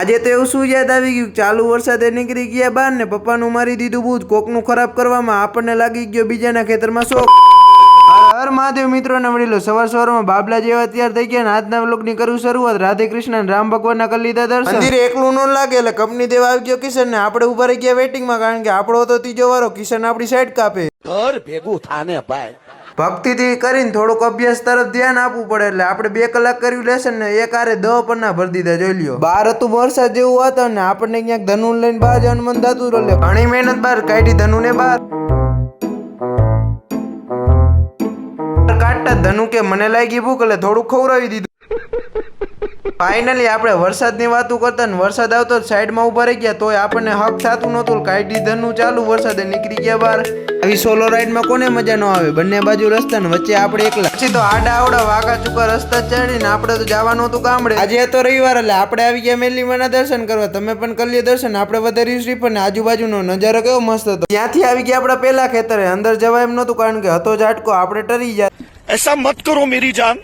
આજે તો એવું શું યાદ આવી ગયું, ચાલુ વરસાદે નીકળી ગયા બહાર ને પપ્પાનું મારી દીધું બૂથ. કોકનું ખરાબ કરવામાં આપણને લાગી ગયો બીજાના ખેતરમાં શોખ. હર મહાદેવ મિત્રો ને વડીલો, સવાર સવારમાં બાબલા જેવા તૈયાર થઈ ગયા. આજના વ્લોગની કરું શરૂઆત. રાધે કૃષ્ણ અને રામ ભગવાનના કરી લીધા દર્શન. મંદિરે એકલું ન લાગે એટલે કંપની દેવા આવી ગયો કિશન ને આપણે ઉભા રહી ગયા વેટિંગમાં, કારણ કે આપણો હતો ત્રીજો વારો. કિશન આપણી સાઈડ કાપે. ઘર ભેગું થાને ભાઈ. ભક્તિથી કરીને થોડુંક અભ્યાસ તરફ ધ્યાન આપવું પડે એટલે આપણે 2 કલાક કર્યું લેસન ને એક આરે 10 પન્ના ભરી દીધા. જોઈ લ્યો, બહાર હતું વરસાદ જેવું વાતાવરણ ને આપણને ક્યાંક ધનુ લઈને બહાર જવાનું મન થતું એટલે ઘણી મહેનત બહાર કાઢી ધનુ ને બહાર કાઢતા. ધનુ કે મને લાગી ભૂખ એટલે થોડું ખવડાવી દીધું. ફાઇનલી આપણે વરસાદની વાતો કરતા ને વરસાદ આવતો સાઈડમાં ઉભા રહી ગયા, તોય આપણને હક થતું નહોતું. કાઢી ધનુ ચાલુ, વરસાદે નીકળી ગયા બહાર. આવી સોલો રાઈડમાં કોને મજા ન આવે? બંને બાજુ રસ્તા ને વચ્ચે આપણે એકલા. પછી તો આડા આવડા વાઘા ચૂકા રસ્તા ચડીને આપણે તો જવાનું હતું ગામડે. આજે તો રવિવાર એટલે આપણે આવી ગયા મેલીમાના દર્શન કરવા. તમે પણ કરી લ્યો દર્શન. આપણે વધારે શ્રીફળ ને આજુબાજુનો નજારો કેવો મસ્ત હતો. ત્યાંથી આવી ગયા આપણા પેલા ખેતરે. અંદર જવા એમ નહોતું કારણ કે હતો ઝાટકો, આપણે ટરી જાય. ऐसा मत करो मेरी जान,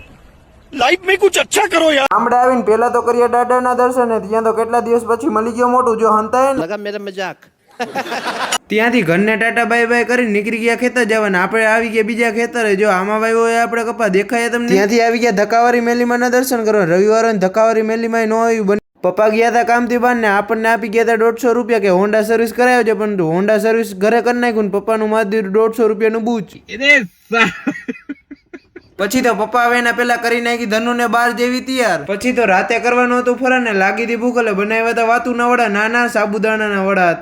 लाइफ में कुछ अच्छा करो यार. ગામડે આવીને પેલા તો કરીએ દાદાના દર્શન. ત્યાં તો કેટલા દિવસ પછી મળી ગયો મોટું. જો હંતાય ને लगा मेरा मजाक. ત્યાંથી ઘરને ટાટા બાય બાય કરીને નીકળી ગયા ખેતર જવાના. આપણે આવી ગયા બીજા ખેતરે. જો આમાં ભાઈ હોય આપણે કપા દેખાય તમને. ત્યાંથી આવી ગયા ધકાવારી મેલીમાના દર્શન કરવા. રવિવારે ધકાવારી મેલીમાં ન આવ્યું. પપ્પા ગયા હતા કામથી બહાર ને આપણને આપી ગયા હતા 150 રૂપિયા કે હોન્ડા સર્વિસ કરાવ્યો છે, પરંતુ હોન્ડા સર્વિસ ઘરે કરી નાખ્યું ને પપ્પાનું મારી દીધું 150 રૂપિયાનું બૂચ. પછી તો પપ્પા આવે એના પેલા કરી નાખી ધનુ ને બાર જેવી તૈયાર. પછી તો રાતે કરવાનું હતું ફરાને. લાગી હતી ભૂખ એટલે બનાવ્યા હતા વાતુના વડા, નાના સાબુદાણાના વડા.